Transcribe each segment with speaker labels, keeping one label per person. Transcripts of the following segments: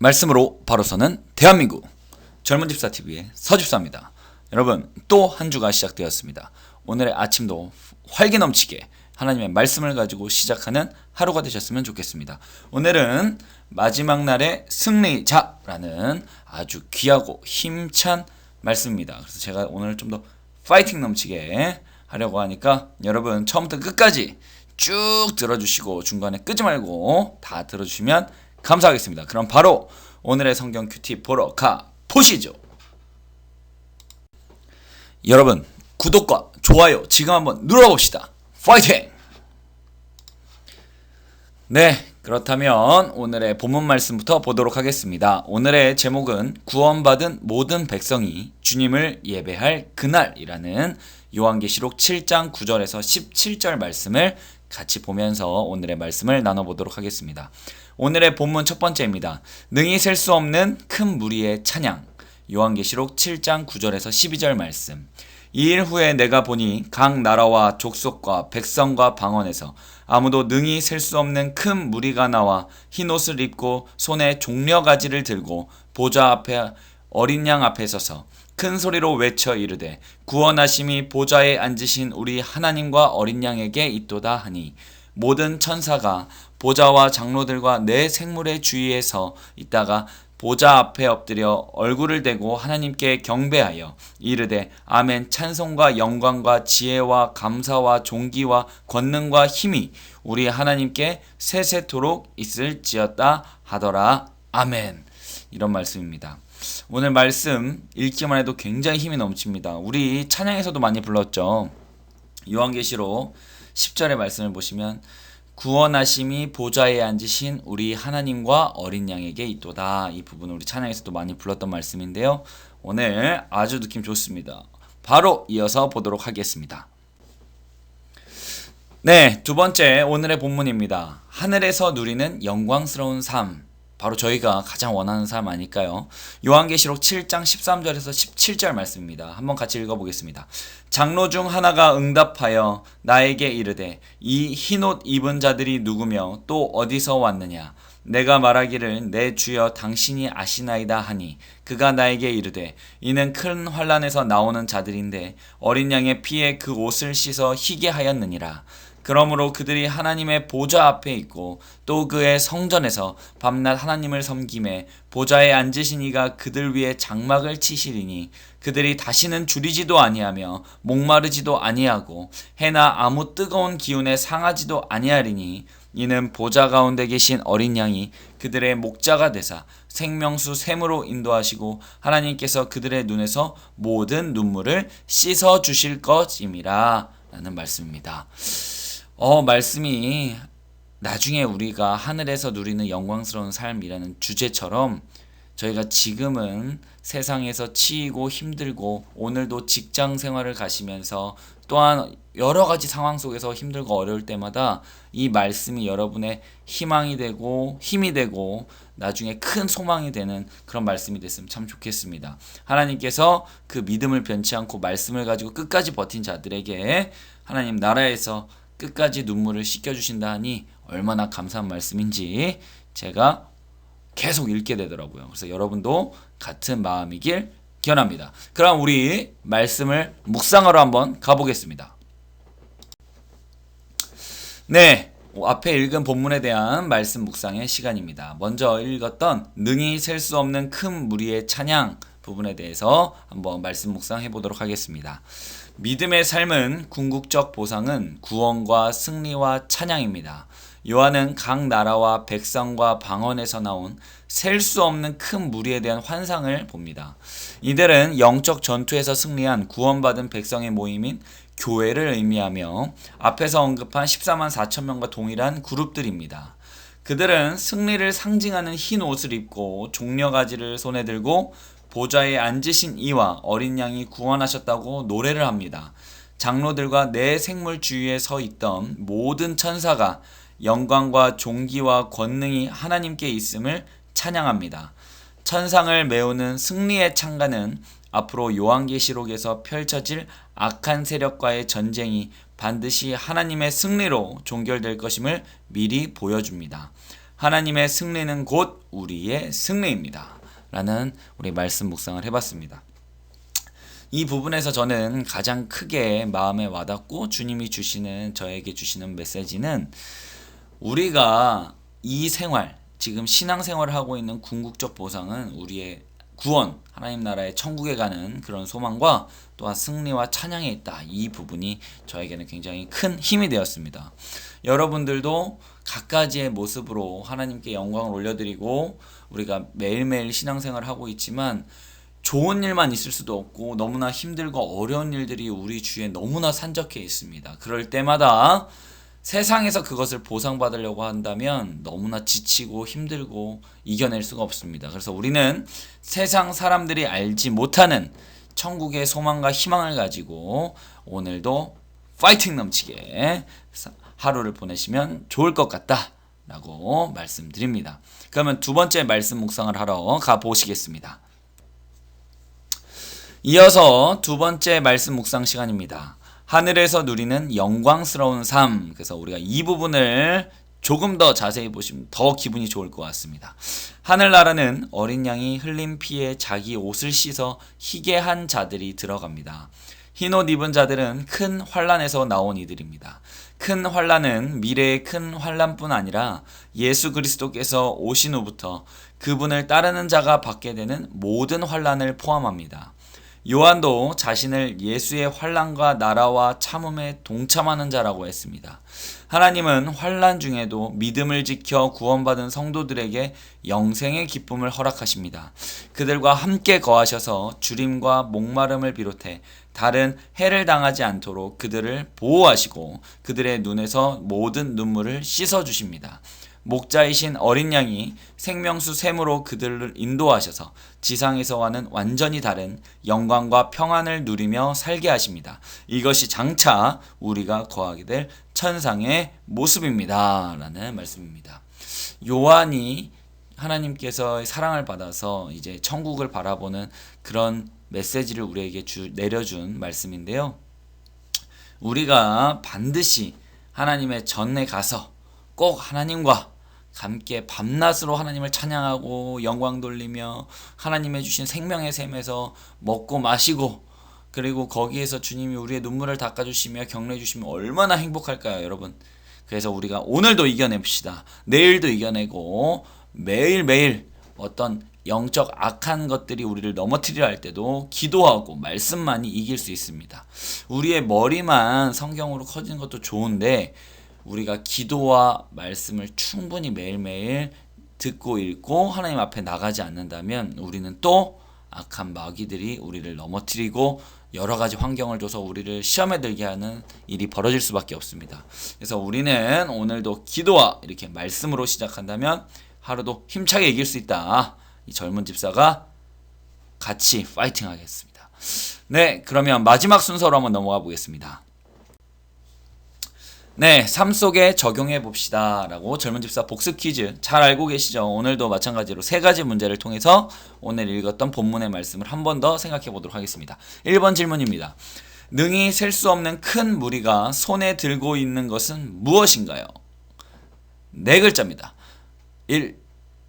Speaker 1: 말씀으로 바로 서는 대한민국 젊은 집사TV의 서집사입니다. 여러분, 또 한 주가 시작되었습니다. 오늘의 아침도 활기 넘치게 하나님의 말씀을 가지고 시작하는 하루가 되셨으면 좋겠습니다. 오늘은 마지막 날의 승리자라는 아주 귀하고 힘찬 말씀입니다. 그래서 제가 오늘 좀 더 파이팅 넘치게 하려고 하니까 여러분 처음부터 끝까지 쭉 들어주시고 중간에 끄지 말고 다 들어주시면 감사하겠습니다. 그럼 바로 오늘의 성경 큐티 보러 가 보시죠. 여러분, 구독과 좋아요 지금 한번 눌러봅시다. 파이팅! 네, 그렇다면 오늘의 본문 말씀부터 보도록 하겠습니다. 오늘의 제목은 구원받은 모든 백성이 주님을 예배할 그날이라는 요한계시록 7장 9절에서 17절 말씀을 같이 보면서 오늘의 말씀을 나눠보도록 하겠습니다. 오늘의 본문 첫 번째입니다. 능히 셀 수 없는 큰 무리의 찬양. 요한계시록 7장 9절에서 12절 말씀. 이 일 후에 내가 보니 각 나라와 족속과 백성과 방언에서 아무도 능히 셀 수 없는 큰 무리가 나와 흰옷을 입고 손에 종려가지를 들고 보좌 앞에 어린 양 앞에 서서 큰 소리로 외쳐 이르되 구원하심이 보좌에 앉으신 우리 하나님과 어린 양에게 있도다 하니 모든 천사가 보좌와 장로들과 네 생물의 주위에 서 있다가 보좌 앞에 엎드려 얼굴을 대고 하나님께 경배하여 이르되 아멘. 찬송과 영광과 지혜와 감사와 존귀와 권능과 힘이 우리 하나님께 세세토록 있을지어다 하더라. 아멘. 이런 말씀입니다. 오늘 말씀 읽기만 해도 굉장히 힘이 넘칩니다. 우리 찬양에서도 많이 불렀죠. 요한계시록 10절의 말씀을 보시면 구원하심이 보좌에 앉으신 우리 하나님과 어린 양에게 있도다. 이 부분을 우리 찬양에서도 많이 불렀던 말씀인데요. 오늘 아주 느낌 좋습니다. 바로 이어서 보도록 하겠습니다. 네, 두 번째 오늘의 본문입니다. 하늘에서 누리는 영광스러운 삶. 바로 저희가 가장 원하는 삶 아닐까요? 요한계시록 7장 13절에서 17절 말씀입니다. 한번 같이 읽어보겠습니다. 장로 중 하나가 응답하여 나에게 이르되 이 흰옷 입은 자들이 누구며 또 어디서 왔느냐? 내가 말하기를 내 주여 당신이 아시나이다 하니 그가 나에게 이르되 이는 큰 환난에서 나오는 자들인데 어린 양의 피에 그 옷을 씻어 희게 하였느니라. 그러므로 그들이 하나님의 보좌 앞에 있고 또 그의 성전에서 밤낮 하나님을 섬김에 보좌에 앉으신 이가 그들 위에 장막을 치시리니 그들이 다시는 줄이지도 아니하며 목마르지도 아니하고 해나 아무 뜨거운 기운에 상하지도 아니하리니 이는 보좌 가운데 계신 어린 양이 그들의 목자가 되사 생명수 샘으로 인도하시고 하나님께서 그들의 눈에서 모든 눈물을 씻어 주실 것임이라 라는 말씀입니다. 말씀이 나중에 우리가 하늘에서 누리는 영광스러운 삶이라는 주제처럼 저희가 지금은 세상에서 치이고 힘들고 오늘도 직장 생활을 가시면서 또한 여러 가지 상황 속에서 힘들고 어려울 때마다 이 말씀이 여러분의 희망이 되고 힘이 되고 나중에 큰 소망이 되는 그런 말씀이 됐으면 참 좋겠습니다. 하나님께서 그 믿음을 변치 않고 말씀을 가지고 끝까지 버틴 자들에게 하나님 나라에서 끝까지 눈물을 씻겨주신다 하니 얼마나 감사한 말씀인지 제가 계속 읽게 되더라고요. 그래서 여러분도 같은 마음이길 기원합니다. 그럼 우리 말씀을 묵상하러 한번 가보겠습니다. 네, 앞에 읽은 본문에 대한 말씀 묵상의 시간입니다. 먼저 읽었던 능히 셀 수 없는 큰 무리의 찬양 부분에 대해서 한번 말씀 묵상해 보도록 하겠습니다. 믿음의 삶은 궁극적 보상은 구원과 승리와 찬양입니다. 요한은 각 나라와 백성과 방언에서 나온 셀 수 없는 큰 무리에 대한 환상을 봅니다. 이들은 영적 전투에서 승리한 구원받은 백성의 모임인 교회를 의미하며 앞에서 언급한 14만 4천 명과 동일한 그룹들입니다. 그들은 승리를 상징하는 흰 옷을 입고 종려가지를 손에 들고 보좌에 앉으신 이와 어린 양이 구원하셨다고 노래를 합니다. 장로들과 네 생물 주위에 서 있던 모든 천사가 영광과 존귀와 권능이 하나님께 있음을 찬양합니다. 천상을 메우는 승리의 창가는 앞으로 요한계시록에서 펼쳐질 악한 세력과의 전쟁이 반드시 하나님의 승리로 종결될 것임을 미리 보여줍니다. 하나님의 승리는 곧 우리의 승리입니다. 라는 우리 말씀 묵상을 해봤습니다. 이 부분에서 저는 가장 크게 마음에 와닿고 주님이 저에게 주시는 메시지는 우리가 이 생활, 지금 신앙생활을 하고 있는 궁극적 보상은 우리의 구원, 하나님 나라의 천국에 가는 그런 소망과 또한 승리와 찬양에 있다. 이 부분이 저에게는 굉장히 큰 힘이 되었습니다. 여러분들도 각가지의 모습으로 하나님께 영광을 올려드리고 우리가 매일매일 신앙생활을 하고 있지만 좋은 일만 있을 수도 없고 너무나 힘들고 어려운 일들이 우리 주위에 너무나 산적해 있습니다. 그럴 때마다 세상에서 그것을 보상받으려고 한다면 너무나 지치고 힘들고 이겨낼 수가 없습니다. 그래서 우리는 세상 사람들이 알지 못하는 천국의 소망과 희망을 가지고 오늘도 파이팅 넘치게 하루를 보내시면 좋을 것 같다 라고 말씀드립니다. 그러면 두 번째 말씀 묵상을 하러 가보시겠습니다. 이어서 두 번째 말씀 묵상 시간입니다. 하늘에서 누리는 영광스러운 삶. 그래서 우리가 이 부분을 조금 더 자세히 보시면 더 기분이 좋을 것 같습니다. 하늘나라는 어린 양이 흘린 피에 자기 옷을 씻어 희게 한 자들이 들어갑니다. 흰옷 입은 자들은 큰 환난에서 나온 이들입니다. 큰 환난은 미래의 큰 환난뿐 아니라 예수 그리스도께서 오신 후부터 그분을 따르는 자가 받게 되는 모든 환난을 포함합니다. 요한도 자신을 예수의 환난과 나라와 참음에 동참하는 자라고 했습니다. 하나님은 환난 중에도 믿음을 지켜 구원받은 성도들에게 영생의 기쁨을 허락하십니다. 그들과 함께 거하셔서 주림과 목마름을 비롯해 다른 해를 당하지 않도록 그들을 보호하시고 그들의 눈에서 모든 눈물을 씻어주십니다. 목자이신 어린 양이 생명수 샘으로 그들을 인도하셔서 지상에서와는 완전히 다른 영광과 평안을 누리며 살게 하십니다. 이것이 장차 우리가 거하게 될 천상의 모습입니다. 라는 말씀입니다. 요한이 하나님께서의 사랑을 받아서 이제 천국을 바라보는 그런 메시지를 우리에게 내려준 말씀인데요. 우리가 반드시 하나님의 전에 가서 꼭 하나님과 함께 밤낮으로 하나님을 찬양하고 영광 돌리며 하나님의 주신 생명의 샘에서 먹고 마시고 그리고 거기에서 주님이 우리의 눈물을 닦아주시며 격려해 주시면 얼마나 행복할까요, 여러분? 그래서 우리가 오늘도 이겨냅시다. 내일도 이겨내고 매일매일 어떤 영적 악한 것들이 우리를 넘어뜨리려 할 때도 기도하고 말씀만이 이길 수 있습니다. 우리의 머리만 성경으로 커지는 것도 좋은데 우리가 기도와 말씀을 충분히 매일매일 듣고 읽고 하나님 앞에 나가지 않는다면 우리는 또 악한 마귀들이 우리를 넘어뜨리고 여러 가지 환경을 줘서 우리를 시험에 들게 하는 일이 벌어질 수밖에 없습니다. 그래서 우리는 오늘도 기도와 이렇게 말씀으로 시작한다면 하루도 힘차게 이길 수 있다. 이 젊은 집사가 같이 파이팅 하겠습니다. 네, 그러면 마지막 순서로 한번 넘어가 보겠습니다. 네, 삶 속에 적용해 봅시다 라고 젊은 집사 복습 퀴즈 잘 알고 계시죠? 오늘도 마찬가지로 세 가지 문제를 통해서 오늘 읽었던 본문의 말씀을 한 번 더 생각해 보도록 하겠습니다. 1번 질문입니다. 능히 셀 수 없는 큰 무리가 손에 들고 있는 것은 무엇인가요? 네 글자입니다. 1,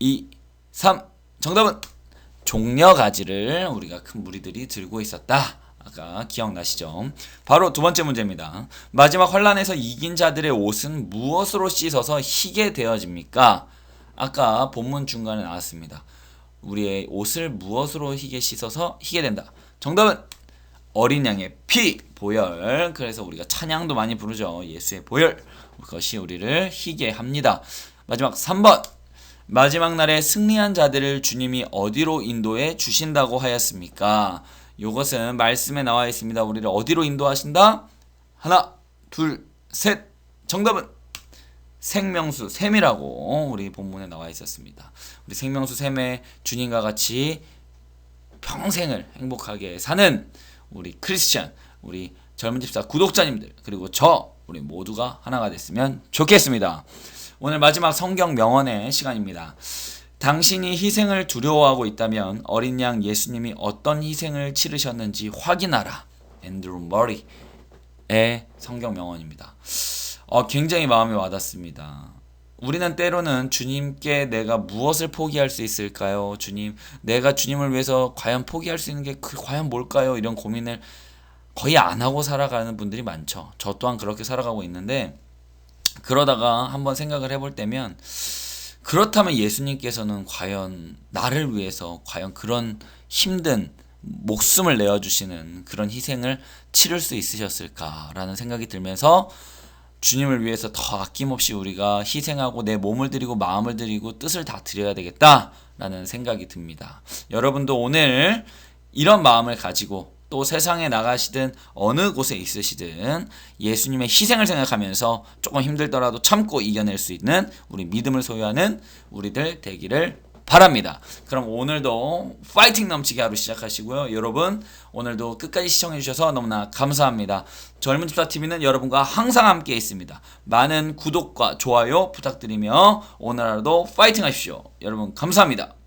Speaker 1: 2, 3. 정답은 종려가지를 우리가 큰 무리들이 들고 있었다. 아까 기억나시죠? 바로 두 번째 문제입니다. 마지막 환난에서 이긴 자들의 옷은 무엇으로 씻어서 희게 되어집니까? 아까 본문 중간에 나왔습니다. 우리의 옷을 무엇으로 희게 씻어서 희게 된다. 정답은 어린 양의 피, 보혈. 그래서 우리가 찬양도 많이 부르죠. 예수의 보혈. 그것이 우리를 희게 합니다. 마지막 3번. 마지막 날에 승리한 자들을 주님이 어디로 인도해 주신다고 하였습니까? 이것은 말씀에 나와 있습니다. 우리를 어디로 인도하신다? 하나, 둘, 셋. 정답은 생명수 샘이라고 우리 본문에 나와 있었습니다. 우리 생명수 샘에 주님과 같이 평생을 행복하게 사는 우리 크리스찬, 우리 젊은 집사 구독자님들, 그리고 우리 모두가 하나가 됐으면 좋겠습니다. 오늘 마지막 성경 명언의 시간입니다. 당신이 희생을 두려워하고 있다면 어린 양 예수님이 어떤 희생을 치르셨는지 확인하라. 앤드루 머리의 성경 명언입니다. 굉장히 마음에 와닿습니다. 우리는 때로는 주님께 내가 무엇을 포기할 수 있을까요? 주님, 내가 주님을 위해서 과연 포기할 수 있는 게 과연 뭘까요? 이런 고민을 거의 안 하고 살아가는 분들이 많죠. 저 또한 그렇게 살아가고 있는데, 그러다가 한번 생각을 해볼 때면, 그렇다면 예수님께서는 과연 나를 위해서 과연 그런 힘든 목숨을 내어주시는 그런 희생을 치를 수 있으셨을까라는 생각이 들면서, 주님을 위해서 더 아낌없이 우리가 희생하고 내 몸을 드리고 마음을 드리고 뜻을 다 드려야 되겠다라는 생각이 듭니다. 여러분도 오늘 이런 마음을 가지고 또 세상에 나가시든 어느 곳에 있으시든 예수님의 희생을 생각하면서 조금 힘들더라도 참고 이겨낼 수 있는 우리 믿음을 소유하는 우리들 되기를 바랍니다. 그럼 오늘도 파이팅 넘치게 하루 시작하시고요. 여러분 오늘도 끝까지 시청해주셔서 너무나 감사합니다. 젊은 집사TV는 여러분과 항상 함께 있습니다. 많은 구독과 좋아요 부탁드리며 오늘 하루도 파이팅 하십시오. 여러분 감사합니다.